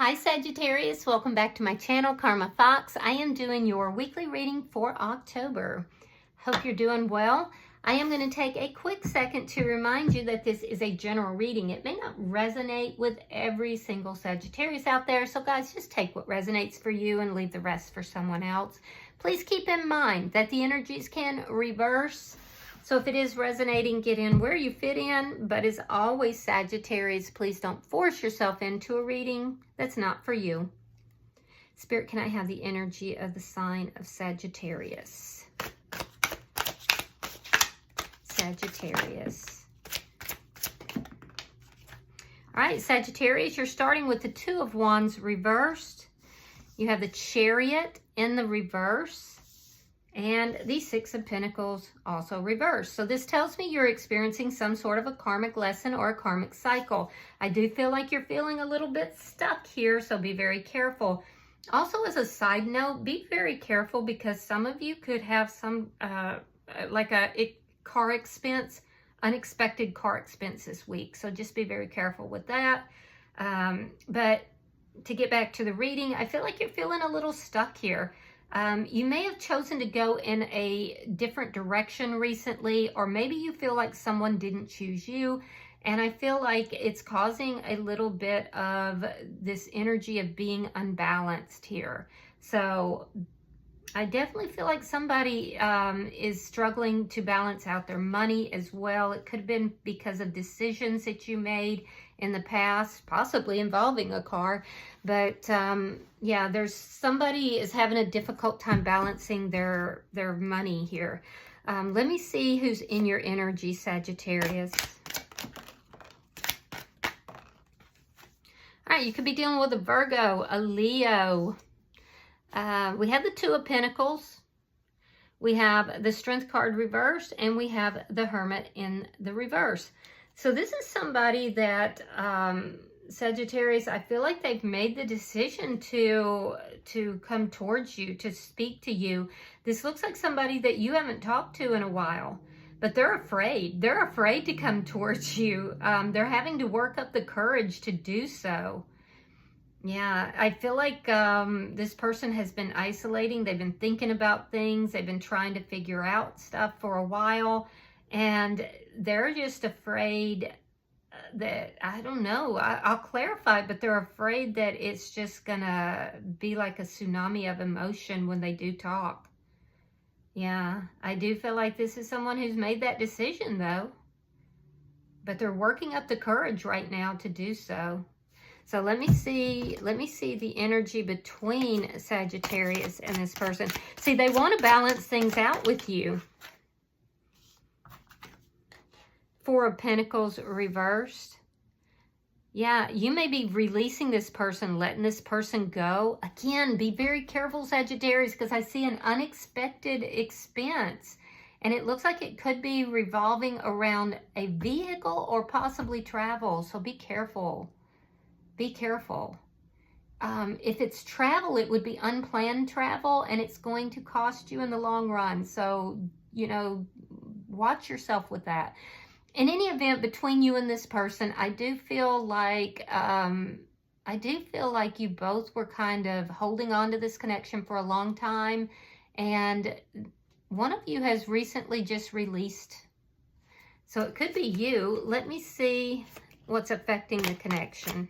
Hi Sagittarius, welcome back to my channel, Karma Fox. I am doing your weekly reading for October. Hope you're doing well. I am going to take a quick second to remind you that this is a general reading. It may not resonate with every single Sagittarius out there, so guys, just take what resonates for you and leave the rest for someone else. Please keep in mind that the energies can reverse. So if it is resonating, get in where you fit in. But as always, Sagittarius, please don't force yourself into a reading that's not for you. Spirit, can I have the energy of the sign of Sagittarius? Sagittarius. All right, Sagittarius, you're starting with the Two of Wands reversed. You have the Chariot in the reverse. And the Six of Pentacles also reversed. So this tells me you're experiencing some sort of a karmic lesson or a karmic cycle. I do feel like you're feeling a little bit stuck here, so be very careful. Also, as a side note, be very careful because some of you could have some, like a car expense, unexpected car expense this week. So just be very careful with that. But to get back to the reading, I feel like you're feeling a little stuck here. You may have chosen to go in a different direction recently, or maybe you feel like someone didn't choose you. And I feel like it's causing a little bit of this energy of being unbalanced here. So I definitely feel like somebody is struggling to balance out their money as well. It could have been because of decisions that you made in the past, possibly involving a car. But yeah, there's somebody is having a difficult time balancing their money here. Let me see who's in your energy, Sagittarius. All right, you could be dealing with a Virgo, a Leo. We have the Two of Pentacles. We have the Strength card reversed, and we have the Hermit in the reverse. So this is somebody that, Sagittarius, I feel like they've made the decision to come towards you, to speak to you. This looks like somebody that you haven't talked to in a while, but they're afraid. They're afraid to come towards you. They're having to work up the courage to do so. Yeah, I feel like this person has been isolating. They've been thinking about things. They've been trying to figure out stuff for a while. And they're just afraid that, I don't know, I'll clarify, but they're afraid that it's just gonna be like a tsunami of emotion when they do talk. Yeah, I do feel like this is someone who's made that decision though. But they're working up the courage right now to do so. So let me see the energy between Sagittarius and this person. See, they want to balance things out with you. Four of Pentacles reversed. Yeah, you may be releasing this person, letting this person go. Again, be very careful, Sagittarius, because I see an unexpected expense. And it looks like it could be revolving around a vehicle or possibly travel. So be careful. Be careful. If it's travel, it would be unplanned travel, and it's going to cost you in the long run. So, you know, watch yourself with that. In any event, between you and this person, I do feel like you both were kind of holding on to this connection for a long time, and one of you has recently just released. So it could be you. Let me see what's affecting the connection.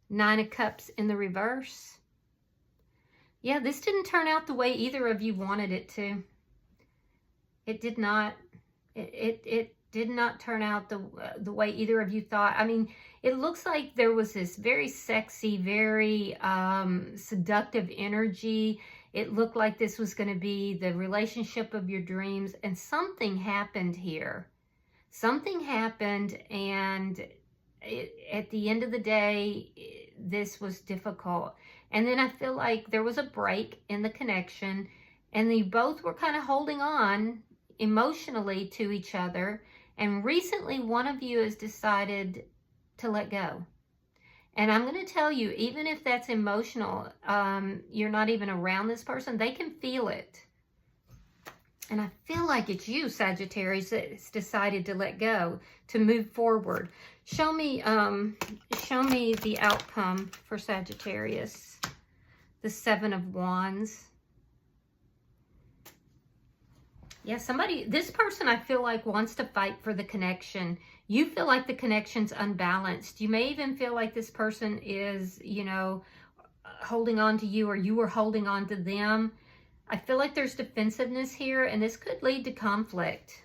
Nine of Cups in the reverse. Yeah, this didn't turn out the way either of you wanted it to. It did not. It did not turn out the way either of you thought. I mean, it looks like there was this very sexy, very seductive energy. It looked like this was going to be the relationship of your dreams, and something happened here. Something happened, and at the end of the day, this was difficult. And then I feel like there was a break in the connection, and you both were kind of holding on emotionally to each other. And recently, one of you has decided to let go. And I'm going to tell you, even if that's emotional, you're not even around this person, they can feel it. And I feel like it's you, Sagittarius, that's decided to let go, to move forward. Show me the outcome for Sagittarius. The Seven of Wands. Yeah, this person I feel like wants to fight for the connection. You feel like the connection's unbalanced. You may even feel like this person is, you know, holding on to you, or you are holding on to them. I feel like there's defensiveness here, and this could lead to conflict.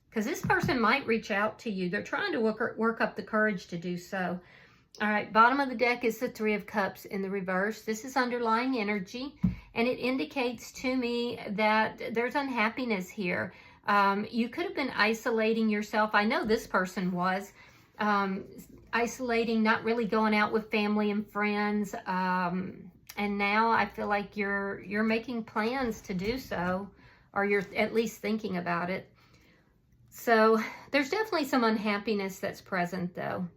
Because this person might reach out to you. They're trying to work up the courage to do so. All right, bottom of the deck is the Three of Cups in the reverse. This is underlying energy, and it indicates to me that there's unhappiness here. You could have been isolating yourself. I know this person was isolating, not really going out with family and friends. And now I feel like you're making plans to do so, or you're at least thinking about it. So there's definitely some unhappiness that's present though.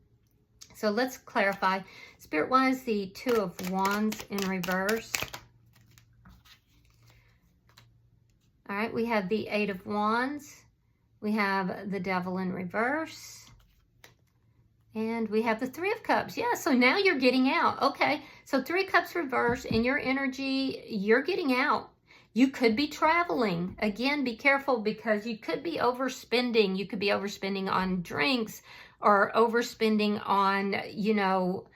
So let's clarify. Spirit-wise, the Two of Wands in reverse. All right, we have the Eight of Wands. We have the Devil in reverse. And we have the Three of Cups. Yeah, so now you're getting out. Okay, so Three Cups reverse. In your energy, you're getting out. You could be traveling. Again, be careful because you could be overspending. You could be overspending on drinks, or overspending on, you know,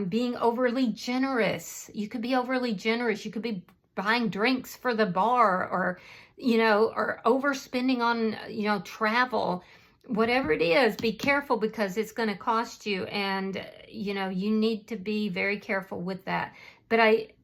being overly generous. You could be overly generous. You could be buying drinks for the bar, or, you know, or overspending on, you know, travel. Whatever it is, be careful because it's going to cost you, and, you know, you need to be very careful with that. But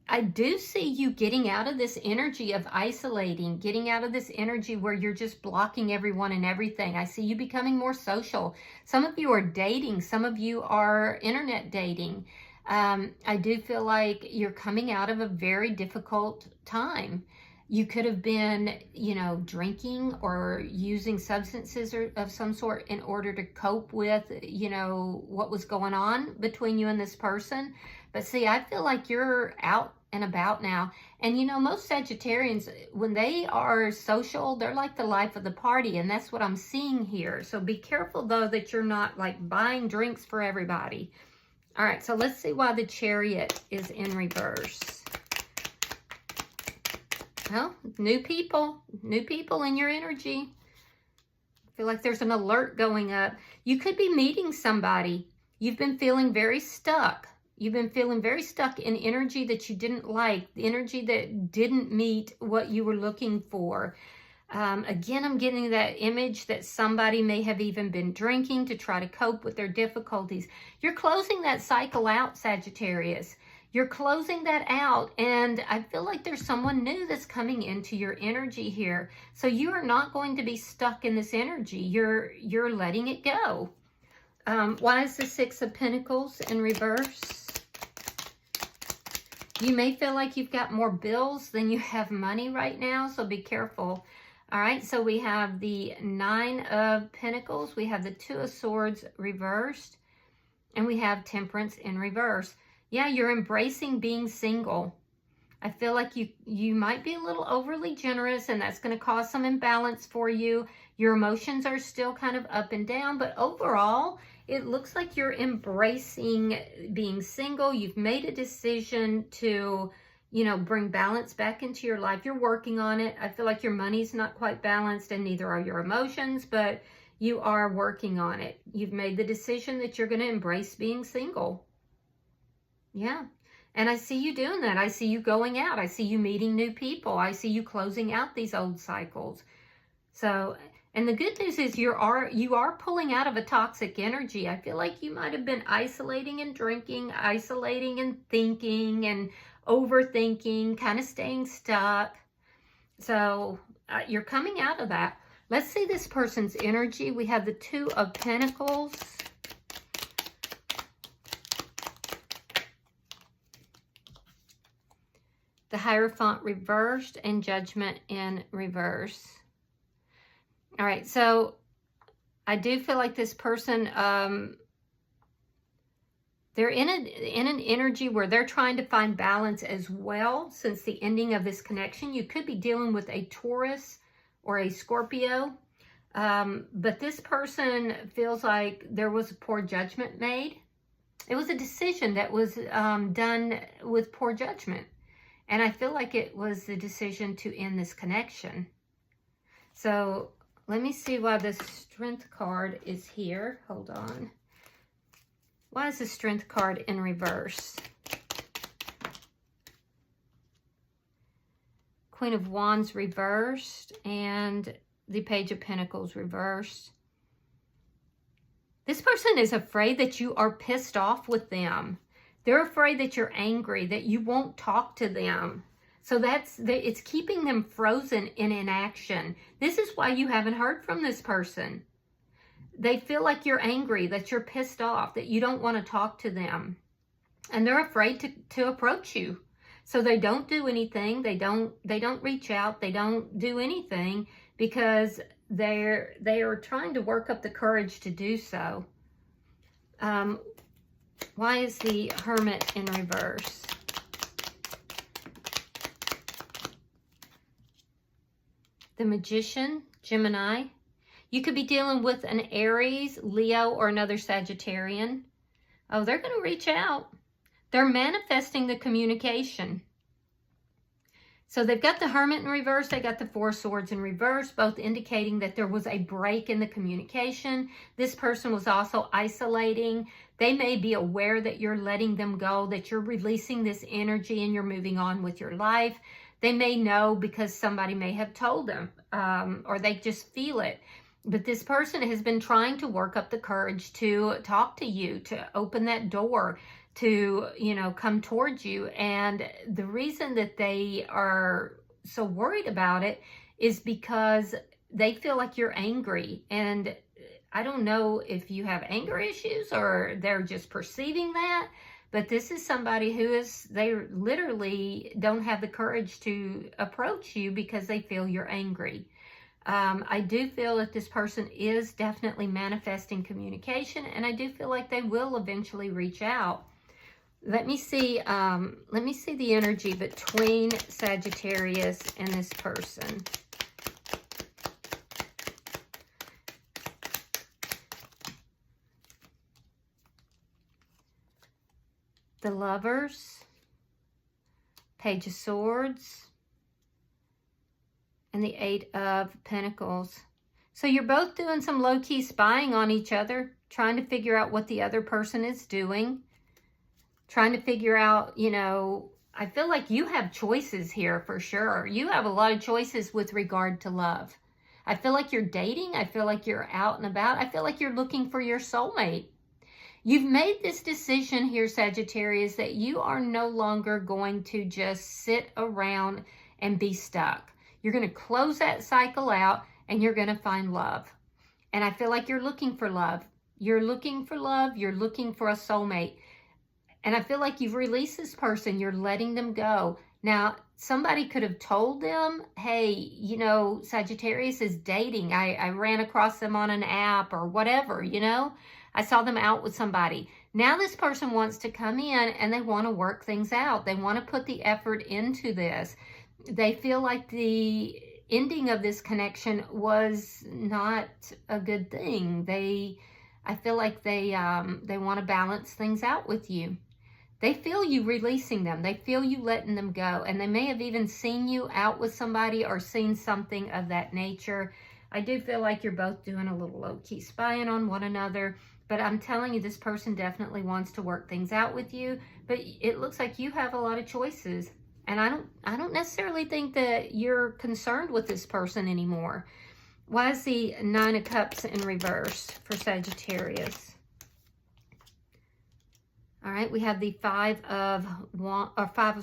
I do see you getting out of this energy of isolating, getting out of this energy where you're just blocking everyone and everything. I see you becoming more social. Some of you are dating. Some of you are internet dating. I do feel like you're coming out of a very difficult time. You could have been, you know, drinking or using substances of some sort in order to cope with, you know, what was going on between you and this person. But see, I feel like you're out and about now. And, you know, most Sagittarians, when they are social, they're like the life of the party. And that's what I'm seeing here. So be careful, though, that you're not like buying drinks for everybody. All right, so let's see why the Chariot is in reverse. Well, new people in your energy. I feel like there's an alert going up. You could be meeting somebody. You've been feeling very stuck. You've been feeling very stuck in energy that you didn't like, the energy that didn't meet what you were looking for. Again, I'm getting that image that somebody may have even been drinking to try to cope with their difficulties. You're closing that cycle out, Sagittarius. You're closing that out, and I feel like there's someone new that's coming into your energy here. So you are not going to be stuck in this energy. You're letting it go. Why is the Six of Pentacles in reverse? You may feel like you've got more bills than you have money right now, so be careful. All right, so we have the Nine of Pentacles. We have the Two of Swords reversed, and we have Temperance in reverse. Yeah, you're embracing being single. I feel like you might be a little overly generous, and that's going to cause some imbalance for you. Your emotions are still kind of up and down, but overall, it looks like you're embracing being single. You've made a decision to, you know, bring balance back into your life. You're working on it. I feel like your money's not quite balanced, and neither are your emotions, but you are working on it. You've made the decision that you're going to embrace being single. Yeah. And I see you doing that. I see you going out. I see you meeting new people. I see you closing out these old cycles. So, and the good news is you are pulling out of a toxic energy. I feel like you might have been isolating and drinking, isolating and thinking and overthinking, kind of staying stuck. So you're coming out of that. Let's see this person's energy. We have the Two of Pentacles. The Hierophant reversed, and Judgment in reverse. All right, so I do feel like this person, they're in an energy where they're trying to find balance as well since the ending of this connection. You could be dealing with a Taurus or a Scorpio. But this person feels like there was a poor judgment made. It was a decision that was done with poor judgment. And I feel like it was the decision to end this connection. So let me see why the Strength card is here. Hold on. Why is the Strength card in reverse? Queen of Wands reversed and the Page of Pentacles reversed. This person is afraid that you are pissed off with them. They're afraid that you're angry, that you won't talk to them. So it's keeping them frozen in inaction. This is why you haven't heard from this person. They feel like you're angry, that you're pissed off, that you don't want to talk to them. And they're afraid to approach you. So they don't do anything. They don't reach out. They don't do anything because they are trying to work up the courage to do so. Why is the Hermit in reverse? The Magician, Gemini. You could be dealing with an Aries, Leo, or another Sagittarian. Oh, they're going to reach out. They're manifesting the communication. So they've got the Hermit in reverse. They got the Four of Swords in reverse, both indicating that there was a break in the communication. This person was also isolating. They may be aware that you're letting them go, that you're releasing this energy and you're moving on with your life. They may know because somebody may have told them, or they just feel it. But this person has been trying to work up the courage to talk to you, to open that door, to, come towards you. And the reason that they are so worried about it is because they feel like you're angry. And I don't know if you have anger issues or they're just perceiving that, but this is somebody they literally don't have the courage to approach you because they feel you're angry. I do feel that this person is definitely manifesting communication, and I do feel like they will eventually reach out. Let me see the energy between Sagittarius and this person. The Lovers, Page of Swords, and the Eight of Pentacles. So you're both doing some low-key spying on each other, trying to figure out what the other person is doing, trying to figure out, I feel like you have choices here for sure. You have a lot of choices with regard to love. I feel like you're dating. I feel like you're out and about. I feel like you're looking for your soulmate. You've made this decision here, Sagittarius, that you are no longer going to just sit around and be stuck. You're going to close that cycle out and you're going to find love. And I feel like you're looking for love. You're looking for love. You're looking for a soulmate. And I feel like you've released this person. You're letting them go. Now, somebody could have told them, hey, Sagittarius is dating. I ran across them on an app or whatever, I saw them out with somebody. Now this person wants to come in and they want to work things out. They want to put the effort into this. They feel like the ending of this connection was not a good thing. I feel like they want to balance things out with you. They feel you releasing them. They feel you letting them go. And they may have even seen you out with somebody or seen something of that nature. I do feel like you're both doing a little low-key spying on one another. But I'm telling you, this person definitely wants to work things out with you. But it looks like you have a lot of choices. And I don't necessarily think that you're concerned with this person anymore. Why is the Nine of Cups in reverse for Sagittarius? All right, we have the Five of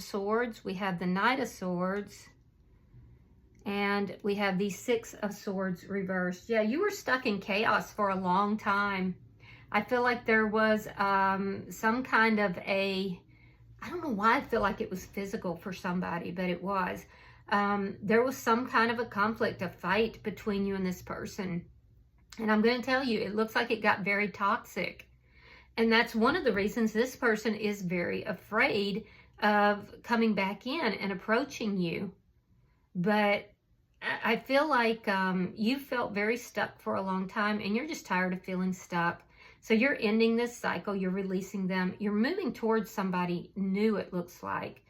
Swords. We have the Knight of Swords. And we have the Six of Swords reversed. Yeah, you were stuck in chaos for a long time. I feel like there was some kind of I don't know why I feel like it was physical for somebody, but it was. There was some kind of a conflict, a fight between you and this person. And I'm going to tell you, it looks like it got very toxic. And that's one of the reasons this person is very afraid of coming back in and approaching you. But I feel like you felt very stuck for a long time, and you're just tired of feeling stuck. So you're ending this cycle. You're releasing them. You're moving towards somebody new, it looks like.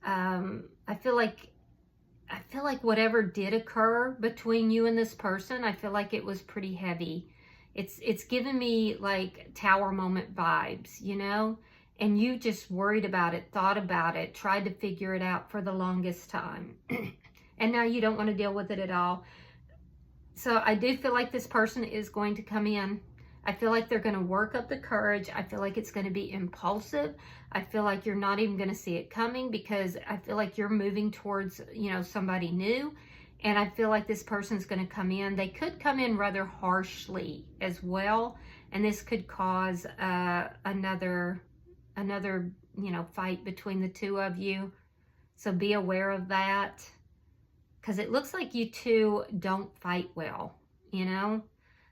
I feel like whatever did occur between you and this person, I feel like it was pretty heavy. It's giving me like Tower moment vibes, you know? And you just worried about it, thought about it, tried to figure it out for the longest time. And now you don't want to deal with it at all. So I do feel like this person is going to come in. I feel like they're going to work up the courage. I feel like it's going to be impulsive. I feel like you're not even going to see it coming, because I feel like you're moving towards, you know, somebody new. And I feel like this person's going to come in. They could come in rather harshly as well. And this could cause another, you know, fight between the two of you. So be aware of that. Because it looks like you two don't fight well, you know?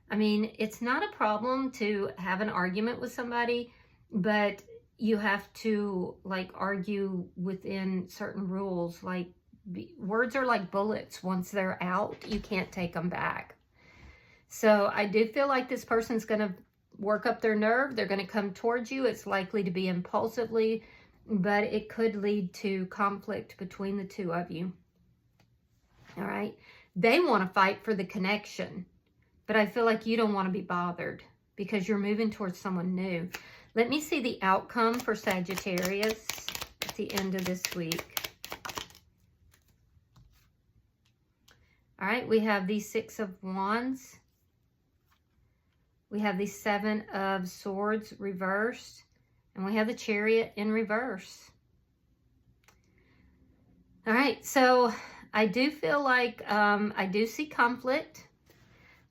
I mean, it's not a problem to have an argument with somebody, but you have to, like, argue within certain rules. Like, words are like bullets. Once they're out, you can't take them back. So I do feel like this person's going to work up their nerve. They're going to come towards you. It's likely to be impulsively, but it could lead to conflict between the two of you. All right. They want to fight for the connection, but I feel like you don't want to be bothered because you're moving towards someone new. Let me see the outcome for Sagittarius at the end of this week. All right. We have the Six of Wands. We have the Seven of Swords reversed, and we have the Chariot in reverse. All right. So I do feel like I do see conflict.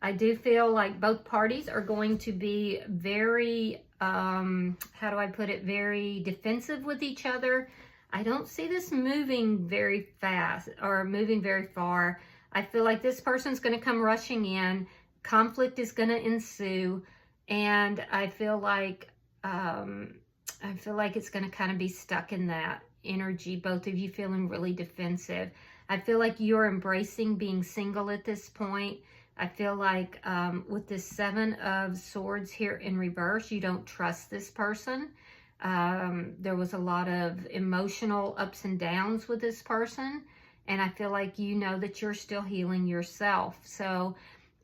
I do feel like both parties are going to be very, how do I put it, very defensive with each other. I don't see this moving very fast or moving very far. I feel like this person's going to come rushing in. Conflict is going to ensue. And I feel like it's going to kind of be stuck in that energy. Both of you feeling really defensive. I feel like you're embracing being single at this point. I feel like with this Seven of Swords here in reverse, you don't trust this person. There was a lot of emotional ups and downs with this person. And I feel like you know that you're still healing yourself. So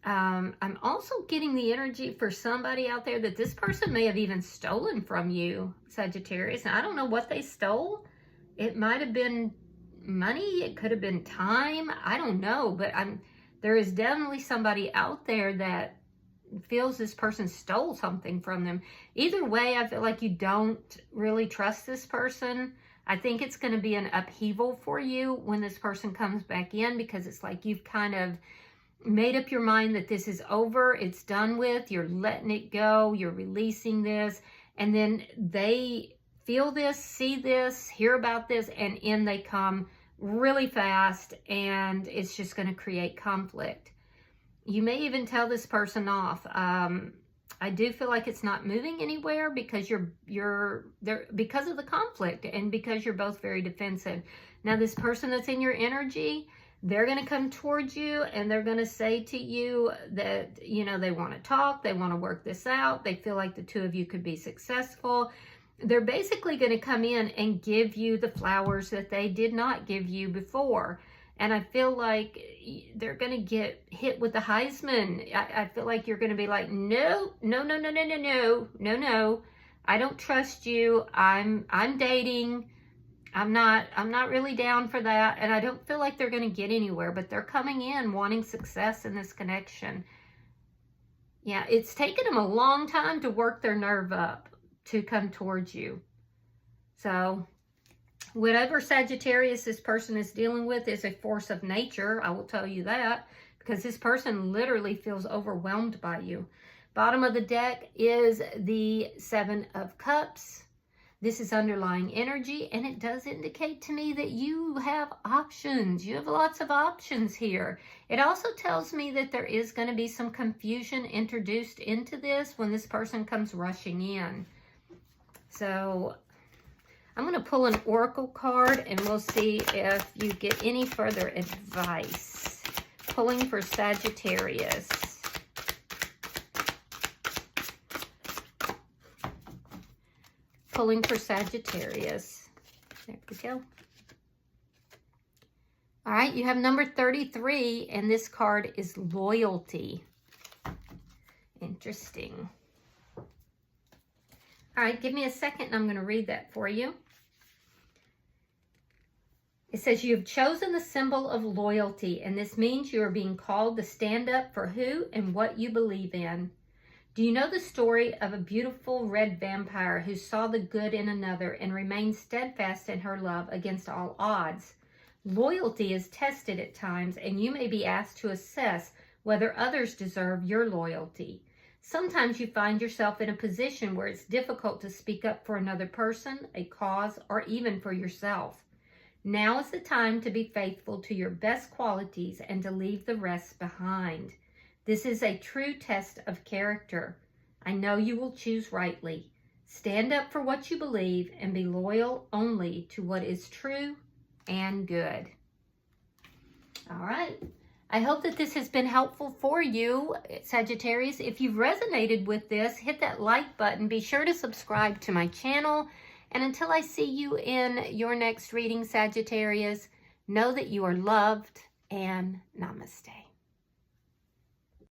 I'm also getting the energy for somebody out there that this person may have even stolen from you, Sagittarius. And I don't know what they stole. It might have been money, it could have been time, I don't know, but there is definitely somebody out there that feels this person stole something from them. Either way, I feel like you don't really trust this person. I think it's going to be an upheaval for you when this person comes back in, because it's like you've kind of made up your mind that this is over, it's done with, you're letting it go, you're releasing this, and then they feel this, see this, hear about this, and in they come really fast, and it's just going to create conflict. You may even tell this person off. I do feel like it's not moving anywhere because you're there because of the conflict and because you're both very defensive. Now, this person that's in your energy, they're going to come towards you and they're going to say to you that, you know, they want to talk, they want to work this out, they feel like the two of you could be successful. They're basically going to come in and give you the flowers that they did not give you before. And I feel like they're going to get hit with the Heisman. I feel like you're going to be like, no. I don't trust you. I'm dating. I'm not really down for that. And I don't feel like they're going to get anywhere, but they're coming in wanting success in this connection. Yeah, it's taken them a long time to work their nerve up to come towards you. So whatever Sagittarius this person is dealing with is a force of nature. I will tell you that, because this person literally feels overwhelmed by you. Bottom of the deck is the Seven of Cups. This is underlying energy, and it does indicate to me that you have options. You have lots of options here. It also tells me that there is going to be some confusion introduced into this when this person comes rushing in. So I'm going to pull an oracle card, and we'll see if you get any further advice. Pulling for Sagittarius. Pulling for Sagittarius. There we go. All right, you have number 33, and this card is loyalty. Interesting. All right, give me a second, and I'm going to read that for you. It says, you have chosen the symbol of loyalty, and this means you are being called to stand up for who and what you believe in. Do you know the story of a beautiful red vampire who saw the good in another and remained steadfast in her love against all odds? Loyalty is tested at times, and you may be asked to assess whether others deserve your loyalty. Sometimes you find yourself in a position where it's difficult to speak up for another person, a cause, or even for yourself. Now is the time to be faithful to your best qualities and to leave the rest behind. This is a true test of character. I know you will choose rightly. Stand up for what you believe and be loyal only to what is true and good. All right. I hope that this has been helpful for you, Sagittarius. If you've resonated with this, hit that like button. Be sure to subscribe to my channel. And until I see you in your next reading, Sagittarius, know that you are loved and namaste.